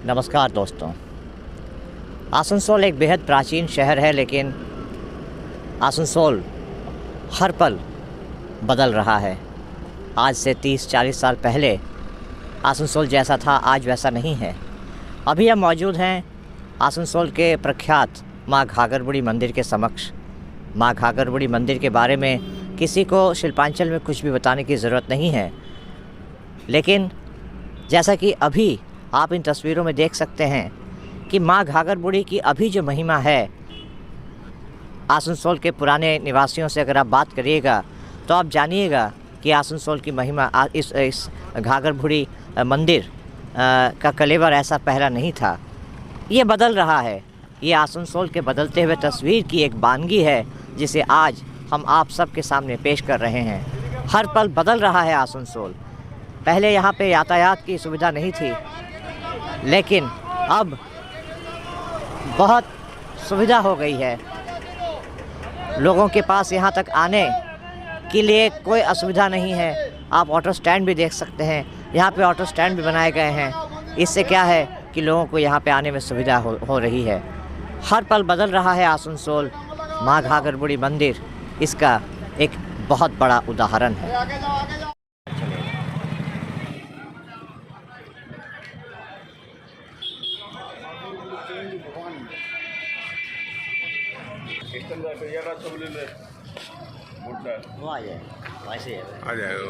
नमस्कार दोस्तों। आसनसोल एक बेहद प्राचीन शहर है, लेकिन आसनसोल हर पल बदल रहा है। आज से 30-40 साल पहले आसनसोल जैसा था आज वैसा नहीं है। अभी हम मौजूद हैं आसनसोल के प्रख्यात माँ घाघर बुढ़ी मंदिर के समक्ष। माँ घाघर बुढ़ी मंदिर के बारे में किसी को शिल्पांचल में कुछ भी बताने की ज़रूरत नहीं है, लेकिन जैसा कि अभी आप इन तस्वीरों में देख सकते हैं कि माँ घाघर बुढ़ी की अभी जो महिमा है, आसनसोल के पुराने निवासियों से अगर आप बात करिएगा तो आप जानिएगा कि आसनसोल की महिमा इस घाघर बुढ़ी मंदिर का कलेवर ऐसा पहला नहीं था। ये बदल रहा है। ये आसनसोल के बदलते हुए तस्वीर की एक वानगी है जिसे आज हम आप सबके सामने पेश कर रहे हैं। हर पल बदल रहा है आसनसोल। पहले यहाँ पे यातायात की सुविधा नहीं थी, लेकिन अब बहुत सुविधा हो गई है। लोगों के पास यहाँ तक आने के लिए कोई असुविधा नहीं है। आप ऑटो स्टैंड भी देख सकते हैं। यहाँ पे ऑटो स्टैंड भी बनाए गए हैं। इससे क्या है कि लोगों को यहाँ पे आने में सुविधा हो रही है। हर पल बदल रहा है आसनसोल। माँ घाघर बुढ़ी मंदिर इसका एक बहुत बड़ा उदाहरण है। वो आ जाए, वैसे आ जाएगा।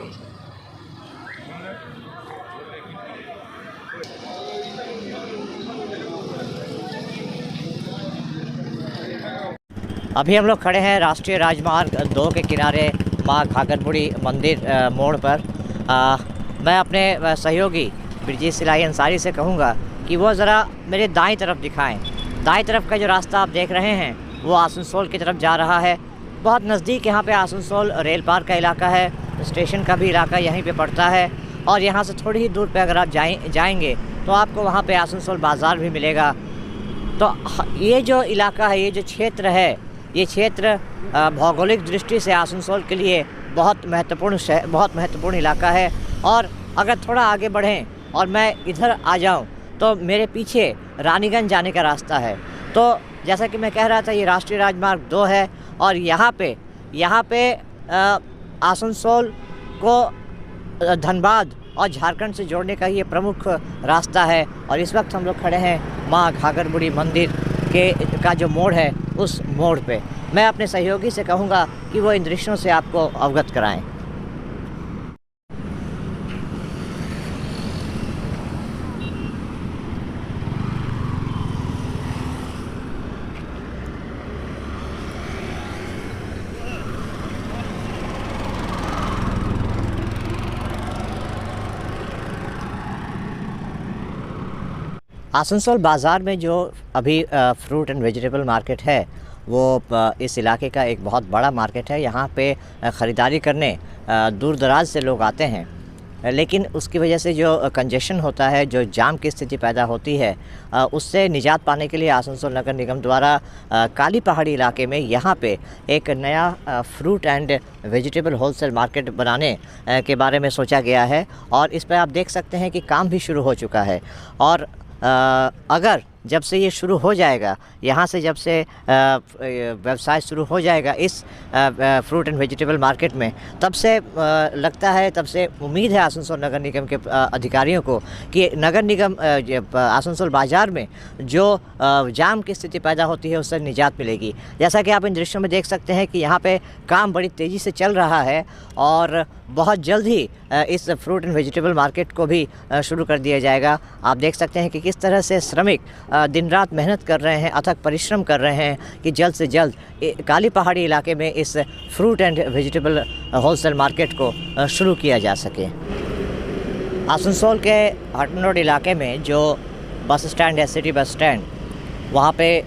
अभी हम लोग खड़े हैं राष्ट्रीय राजमार्ग 2 के किनारे माँ घाघर बुढ़ी मंदिर मोड़ पर। मैं अपने सहयोगी ब्रिजेश सिलाई अंसारी से कहूँगा कि वो ज़रा मेरे दाईं तरफ दिखाएं। दाईं तरफ का जो रास्ता आप देख रहे हैं वो आसनसोल की तरफ जा रहा है। बहुत नज़दीक यहाँ पे आसनसोल रेल पार्क का इलाका है, स्टेशन का भी इलाका यहीं पे पड़ता है। और यहाँ से थोड़ी ही दूर पे अगर आप जाएंगे तो आपको वहाँ पे आसनसोल बाज़ार भी मिलेगा। तो ये जो इलाका है, ये जो क्षेत्र है, ये क्षेत्र भौगोलिक दृष्टि से आसनसोल के लिए बहुत महत्वपूर्ण इलाका है। और अगर थोड़ा आगे बढ़ें और मैं इधर आ जाऊँ तो मेरे पीछे रानीगंज जाने का रास्ता है। तो जैसा कि मैं कह रहा था, ये राष्ट्रीय राजमार्ग 2 है और यहाँ पे आसनसोल को धनबाद और झारखंड से जोड़ने का ये प्रमुख रास्ता है। और इस वक्त हम लोग खड़े हैं माँ घाघर बुढ़ी मंदिर का जो मोड़ है उस मोड़ पे। मैं अपने सहयोगी से कहूँगा कि वो इन दृश्यों से आपको अवगत कराएं। आसनसोल बाज़ार में जो अभी फ्रूट एंड वेजिटेबल मार्केट है वो इस इलाके का एक बहुत बड़ा मार्केट है। यहाँ पे ख़रीदारी करने दूर दराज से लोग आते हैं, लेकिन उसकी वजह से जो कंजेशन होता है, जो जाम की स्थिति पैदा होती है, उससे निजात पाने के लिए आसनसोल नगर निगम द्वारा काली पहाड़ी इलाके में यहाँ पे एक नया fruit and vegetable wholesale market बनाने के बारे में सोचा गया है। और इस पर आप देख सकते हैं कि काम भी शुरू हो चुका है। और अगर जब से ये शुरू हो जाएगा, यहाँ से जब से व्यवसाय शुरू हो जाएगा इस फ्रूट एंड वेजिटेबल मार्केट में, तब से लगता है, तब से उम्मीद है आसनसोल नगर निगम के अधिकारियों को कि नगर निगम आसनसोल बाज़ार में जो जाम की स्थिति पैदा होती है उससे निजात मिलेगी। जैसा कि आप इन दृश्यों में देख सकते हैं कि यहाँ पे काम बड़ी तेज़ी से चल रहा है और बहुत जल्द ही इस फ्रूट एंड वेजिटेबल मार्केट को भी शुरू कर दिया जाएगा। आप देख सकते हैं कि किस तरह से श्रमिक दिन रात मेहनत कर रहे हैं, अथक परिश्रम कर रहे हैं कि जल्द से जल्द काली पहाड़ी इलाके में इस fruit and vegetable wholesale market को शुरू किया जा सके। आसनसोल के हटमन रोड इलाके में जो बस स्टैंड है, सिटी बस स्टैंड, वहाँ पे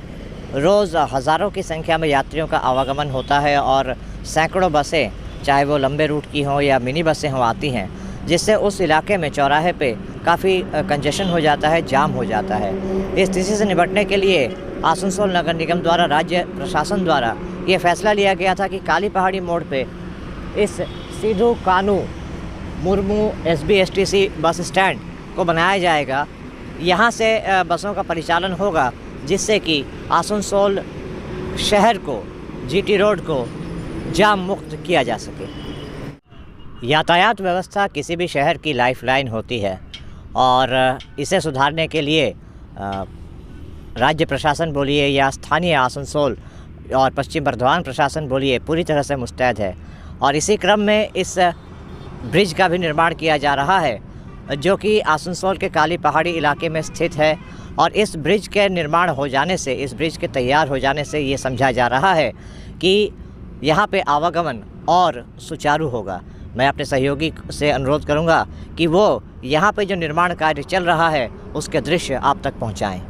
रोज़ हज़ारों की संख्या में यात्रियों का आवागमन होता है और सैकड़ों बसें, चाहे वो लंबे रूट की हों या मिनी बसें हों, आती हैं, जिससे उस इलाके में चौराहे पे काफ़ी कंजेशन हो जाता है, जाम हो जाता है। इस स्थिति से निपटने के लिए आसनसोल नगर निगम द्वारा, राज्य प्रशासन द्वारा ये फैसला लिया गया था कि काली पहाड़ी मोड़ पे इस सिधू कानू मुर्मू SBSTC बस स्टैंड को बनाया जाएगा यहाँ से बसों का परिचालन होगा, जिससे कि आसनसोल शहर को, जीटी रोड को जाम मुक्त किया जा सके। यातायात व्यवस्था किसी भी शहर की लाइफलाइन होती है और इसे सुधारने के लिए राज्य प्रशासन बोलिए या स्थानीय आसनसोल और पश्चिम बर्धमान प्रशासन बोलिए, पूरी तरह से मुस्तैद है। और इसी क्रम में इस ब्रिज का भी निर्माण किया जा रहा है, जो कि आसनसोल के काली पहाड़ी इलाके में स्थित है। और इस ब्रिज के निर्माण हो जाने से, इस ब्रिज के तैयार हो जाने से ये समझा जा रहा है कि यहाँ पे आवागमन और सुचारू होगा। मैं अपने सहयोगी से अनुरोध करूँगा कि वो यहाँ पे जो निर्माण कार्य चल रहा है उसके दृश्य आप तक पहुँचाएँ।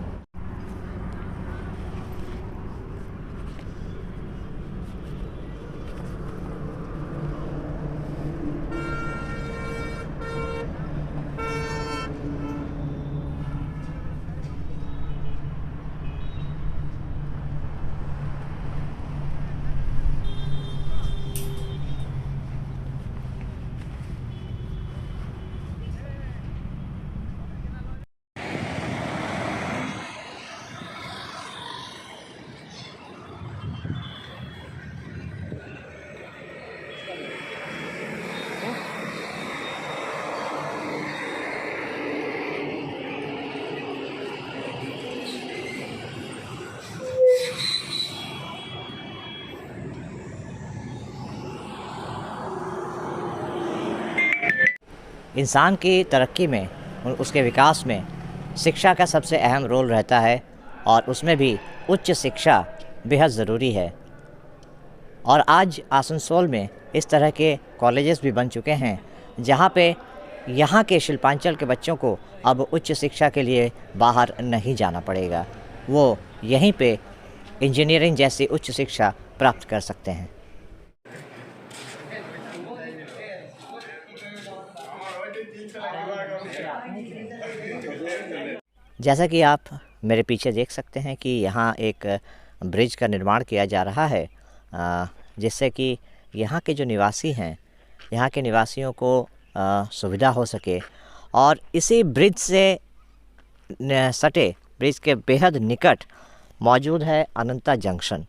इंसान की तरक्की में, उसके विकास में शिक्षा का सबसे अहम रोल रहता है और उसमें भी उच्च शिक्षा बेहद ज़रूरी है। और आज आसनसोल में इस तरह के कॉलेजेस भी बन चुके हैं, जहाँ पे यहाँ के शिल्पांचल के बच्चों को अब उच्च शिक्षा के लिए बाहर नहीं जाना पड़ेगा, वो यहीं पे इंजीनियरिंग जैसी उच्च शिक्षा प्राप्त कर सकते हैं। जैसा कि आप मेरे पीछे देख सकते हैं कि यहाँ एक ब्रिज का निर्माण किया जा रहा है, जिससे कि यहाँ के जो निवासी हैं, यहाँ के निवासियों को सुविधा हो सके। और इसी ब्रिज से सटे, ब्रिज के बेहद निकट मौजूद है अनंता जंक्शन।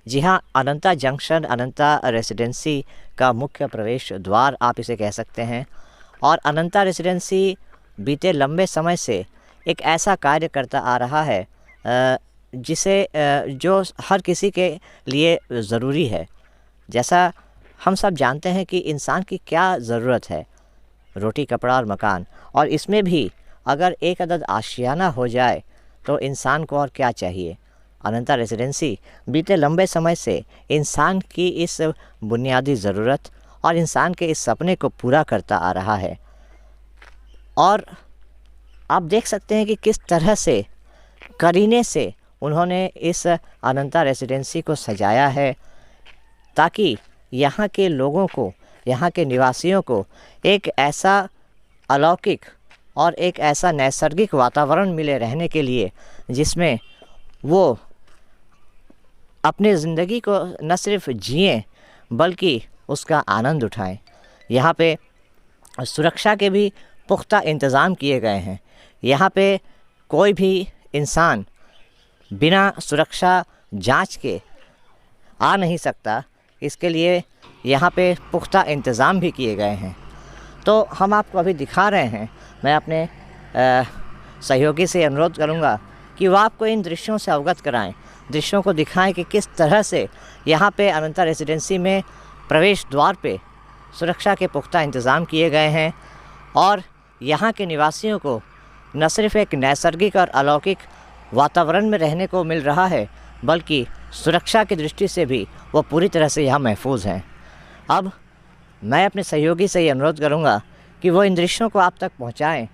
जी हाँ, अनंता जंक्शन अनंता रेसिडेंसी का मुख्य प्रवेश द्वार आप इसे कह सकते हैं। और अनंता रेसिडेंसी बीते लंबे समय से एक ऐसा कार्य करता आ रहा है जिसे जो हर किसी के लिए ज़रूरी है। जैसा हम सब जानते हैं कि इंसान की क्या ज़रूरत है, रोटी, कपड़ा और मकान, और इसमें भी अगर एक अदद आशियाना हो जाए तो इंसान को और क्या चाहिए। अनंता रेसिडेंसी बीते लंबे समय से इंसान की इस बुनियादी ज़रूरत और इंसान के इस सपने को पूरा करता आ रहा है। और आप देख सकते हैं कि किस तरह से करीने से उन्होंने इस अनंता रेसिडेंसी को सजाया है, ताकि यहाँ के लोगों को, यहाँ के निवासियों को एक ऐसा अलौकिक और एक ऐसा नैसर्गिक वातावरण मिले रहने के लिए, जिसमें वो अपनी ज़िंदगी को न सिर्फ जिएं बल्कि उसका आनंद उठाएं। यहाँ पे सुरक्षा के भी पुख्ता इंतज़ाम किए गए हैं। यहाँ पे कोई भी इंसान बिना सुरक्षा जांच के आ नहीं सकता, इसके लिए यहाँ पे पुख्ता इंतज़ाम भी किए गए हैं। तो हम आपको अभी दिखा रहे हैं। मैं अपने सहयोगी से अनुरोध करूँगा कि वो आपको इन दृश्यों से अवगत कराएं, दृश्यों को दिखाएं कि किस तरह से यहाँ पे अनंता रेसिडेंसी में प्रवेश द्वार पे सुरक्षा के पुख्ता इंतज़ाम किए गए हैं। और यहाँ के निवासियों को न सिर्फ एक नैसर्गिक और अलौकिक वातावरण में रहने को मिल रहा है, बल्कि सुरक्षा की दृष्टि से भी वो पूरी तरह से यहाँ महफूज हैं। अब मैं अपने सहयोगी से ये अनुरोध करूँगा कि वो इन दृश्यों को आप तक पहुँचाएँ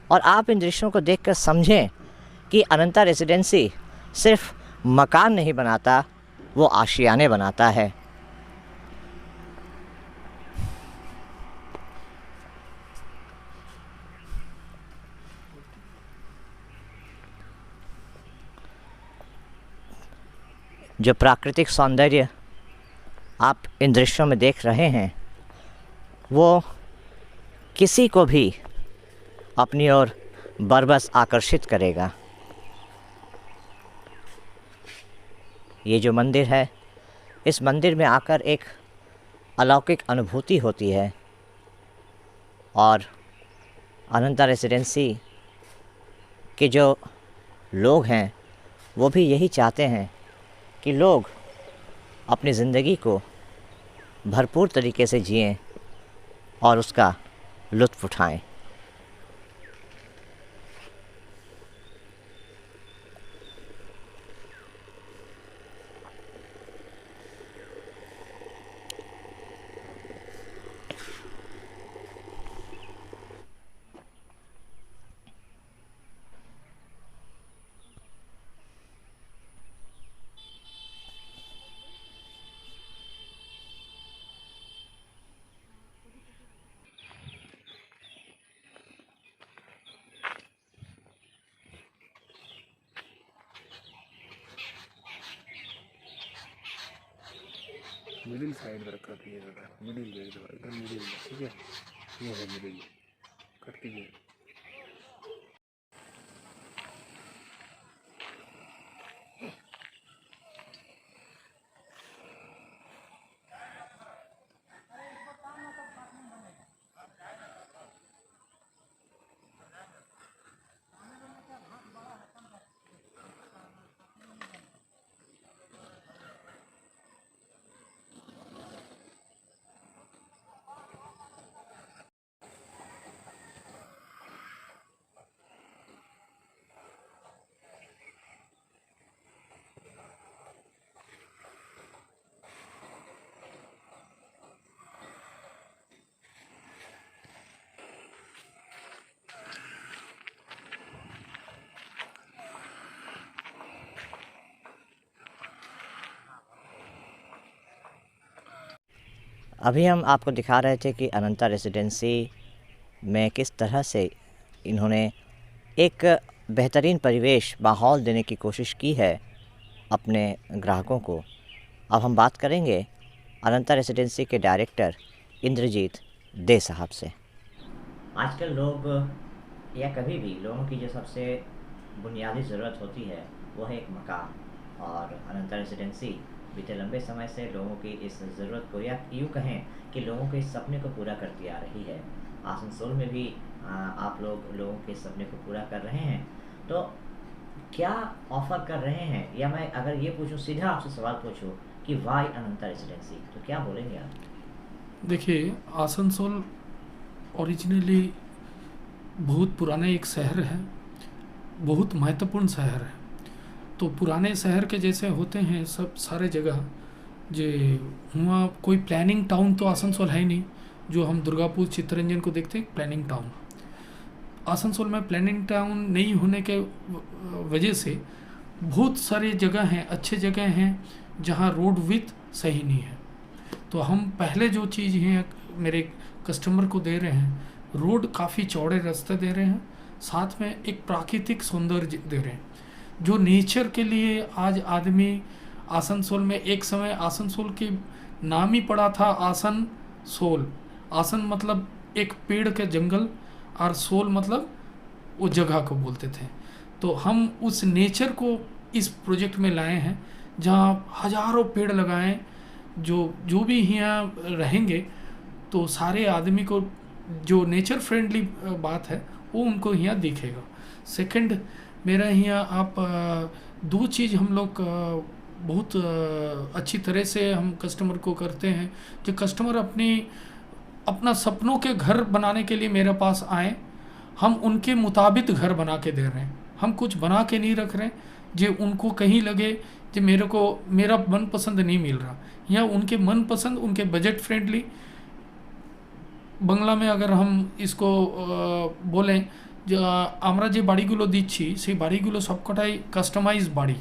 और आप इन दृश्यों को देखकर समझें कि अनंता रेसिडेंसी सिर्फ मकान नहीं बनाता, वो आशियाने बनाता है। जो प्राकृतिक सौंदर्य आप इन दृश्यों में देख रहे हैं, वो किसी को भी अपनी ओर बरबस आकर्षित करेगा। ये जो मंदिर है, इस मंदिर में आकर एक अलौकिक अनुभूति होती है और अनंता रेसिडेंसी के जो लोग हैं वो भी यही चाहते हैं कि लोग अपनी ज़िंदगी को भरपूर तरीके से जिएं और उसका लुत्फ़ उठाएं। मिडिल साइड में रखा था, ये मिडिल दे दो इधर, मिडिल में, ठीक है, ये है मिडिल, कट कीजिए। अभी हम आपको दिखा रहे थे कि अनंता रेसिडेंसी में किस तरह से इन्होंने एक बेहतरीन परिवेश, माहौल देने की कोशिश की है अपने ग्राहकों को। अब हम बात करेंगे अनंता रेसिडेंसी के डायरेक्टर इंद्रजीत दे साहब से। आजकल लोग या कभी भी लोगों की जो सबसे बुनियादी ज़रूरत होती है वो है एक मकान, और अनंता रेसिडेंसी बीते लंबे समय से लोगों की इस ज़रूरत को, या यूँ कहें कि लोगों के इस सपने को पूरा करती आ रही है। आसनसोल में भी आप लोगों के इस सपने को पूरा कर रहे हैं। तो क्या ऑफ़र कर रहे हैं, या मैं अगर ये पूछूं, सीधा आपसे सवाल पूछूं कि वाई अनंता रेसिडेंसी, तो क्या बोलेंगे आप? देखिए, आसनसोल ओरिजिनली बहुत पुराना एक शहर है, बहुत महत्वपूर्ण शहर है। तो पुराने शहर के जैसे होते हैं सब सारे जगह, जे हुआ कोई प्लानिंग टाउन तो आसनसोल है नहीं। जो हम दुर्गापुर चित्तरंजन को देखते हैं प्लानिंग टाउन, आसनसोल में प्लानिंग टाउन नहीं होने के वजह से बहुत सारी जगह हैं, अच्छे जगह हैं जहाँ रोड विथ सही नहीं है। तो हम पहले जो चीज़ है मेरे कस्टमर को दे रहे हैं, रोड काफ़ी चौड़े रास्ते दे रहे हैं, साथ में एक प्राकृतिक सौंदर्य दे रहे हैं जो नेचर के लिए आज आदमी आसनसोल में, एक समय आसनसोल के नाम ही पड़ा था आसनसोल। आसन मतलब एक पेड़ के जंगल, और सोल मतलब वो जगह को बोलते थे। तो हम उस नेचर को इस प्रोजेक्ट में लाए हैं जहाँ हजारों पेड़ लगाएं, जो भी यहाँ रहेंगे तो सारे आदमी को जो नेचर फ्रेंडली बात है वो उनको यहाँ दिखेगा। सेकंड, मेरा यहाँ आप दो चीज़ हम लोग बहुत अच्छी तरह से हम कस्टमर को करते हैं। जो कस्टमर अपना सपनों के घर बनाने के लिए मेरे पास आए, हम उनके मुताबिक घर बना के दे रहे हैं। हम कुछ बना के नहीं रख रहे जो उनको कहीं लगे कि मेरा मनपसंद नहीं मिल रहा। या उनके मनपसंद, उनके बजट फ्रेंडली बांग्ला में अगर हम इसको बोलें, जो আমরা যে বাড়িগুলো দিচ্ছি সেই বাড়িগুলো সবকটাই কাস্টমাইজ বাড়ি,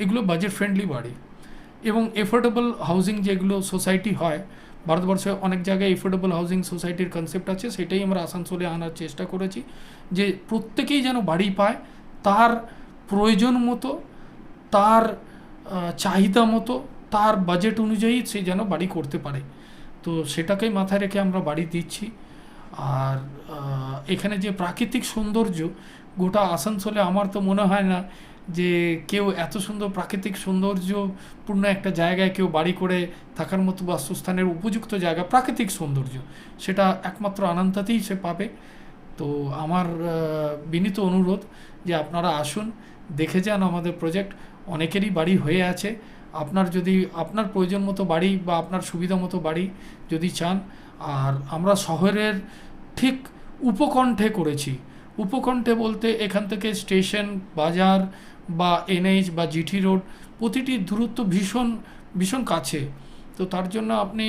এগুলো বাজেট ফ্রেন্ডলি বাড়ি এবং এফোর্ডেবল হাউজিং যেগুলো সোসাইটি হয় ভারতবর্ষে অনেক জায়গায় এফোর্ডেবল হাউজিং সোসাইটির কনসেপ্ট আছে, সেটাই আমরা আসানসোলে আনার চেষ্টা করেছি যে প্রত্যেকেই যেন বাড়ি পায়, তার প্রয়োজন মতো, তার চাহিদা মতো, তার বাজেট অনুযায়ী সে যেন বাড়ি করতে পারে। তো সেটাকেই মাথায় রেখে আমরা বাড়ি দিচ্ছি। আর এখানে যে প্রাকৃতিক সৌন্দর্য গোটা আসানসোলে আমার তো মনে হয় না যে কেউ এত সুন্দর প্রাকৃতিক সৌন্দর্যপূর্ণ একটা জায়গায় কেউ বাড়ি করে থাকার মতো বাসস্থানের উপযুক্ত জায়গা, প্রাকৃতিক সৌন্দর্য সেটা একমাত্র আনন্দাতেই সে পাবে। তো আমার বিনীত অনুরোধ যে আপনারা আসুন, দেখে যান আমাদের প্রজেক্ট। অনেকেরই বাড়ি হয়ে আছে, আপনার যদি আপনার প্রয়োজন মতো বাড়ি বা আপনার সুবিধা মতো বাড়ি যদি চান, আর আমরা শহরের ঠিক উপকণ্ঠে করেছি। উপকণ্ঠে বলতে এখান থেকে স্টেশন, বাজার বা এনএইচ বা জিটি রোড প্রতিটি দূরত্ব ভীষণ ভীষণ কাছে। তো তার জন্য আপনি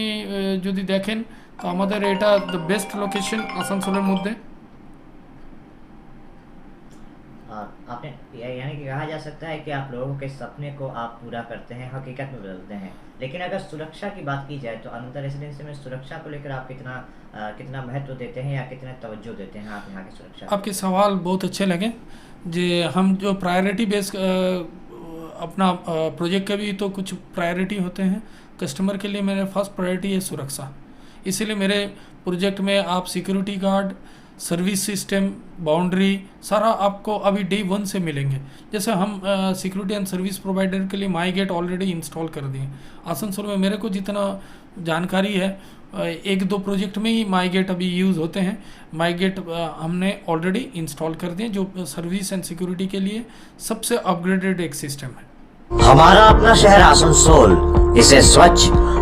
যদি দেখেন তো আমাদের এটা দ্য বেস্ট লোকেশন আসানসোলের মধ্যে। आपने यानी कि कहा जा सकता है कि आप लोगों के सपने को आप पूरा करते हैं, हकीकत में बदलते हैं। लेकिन अगर सुरक्षा की बात की जाए तो अनंता रेसिडेंसी में सुरक्षा को लेकर आप कितना महत्व देते हैं या कितना तवज्जो देते हैं आप यहाँ की सुरक्षा? आपके सवाल बहुत अच्छे लगे। जे हम जो प्रायोरिटी बेस अपना प्रोजेक्ट के भी तो कुछ प्रायोरिटी होते हैं। कस्टमर के लिए मेरे फर्स्ट प्रायोरिटी है सुरक्षा, इसीलिए मेरे प्रोजेक्ट में आप security guard, service system, boundary सारा आपको अभी डे 1 से मिलेंगे। जैसे हम सिक्योरिटी एंड सर्विस प्रोवाइडर के लिए माई गेट ऑलरेडी इंस्टॉल कर दिए आसनसोल में। मेरे को जितना जानकारी है 1-2 प्रोजेक्ट में ही माई गेट अभी यूज़ होते हैं। माई गेट हमने ऑलरेडी इंस्टॉल कर दिए, जो सर्विस एंड सिक्योरिटी के लिए सबसे अपग्रेडेड एक सिस्टम है। हमारा अपना शहर आसनसोल, इसे स्वच्छ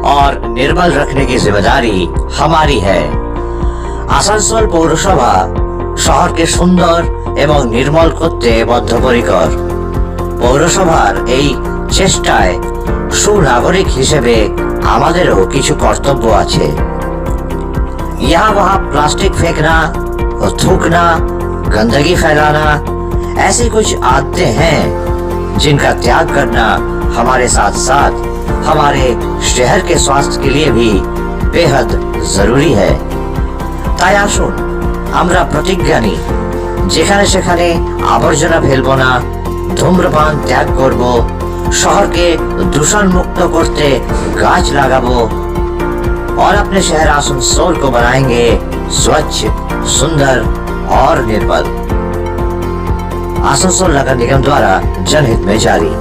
और निर्मल रखने की जिम्मेदारी हमारी है। আসানসোল পৌরসভা শহরকে সুন্দর এবং নির্মল করতে বদ্ধপরিকর। পৌরসভার এই চেষ্টায় সুনাগরিক হিসেবে আমাদেরও কিছু কর্তব্য আছে। यहाँ वहाँ प्लास्टिक फेंकना, थूकना, गंदगी फैलाना ऐसी कुछ आदतें हैं जिनका त्याग करना हमारे साथ साथ हमारे शहर के स्वास्थ्य के लिए भी बेहद जरूरी है। তাই আসুন আমরা প্রতিজ্ঞা নিই, যেখানে সেখানে আবর্জনা ফেলবো না, ধূম্রপান ত্যাগ করব, শহরকে দূষণ মুক্ত করতে গাছ লাগাবো और अपने शहर आसनसोल को बनाएंगे स्वच्छ, सुंदर और निर्मल। आसनसोल नगर निगम द्वारा जनहित में जारी।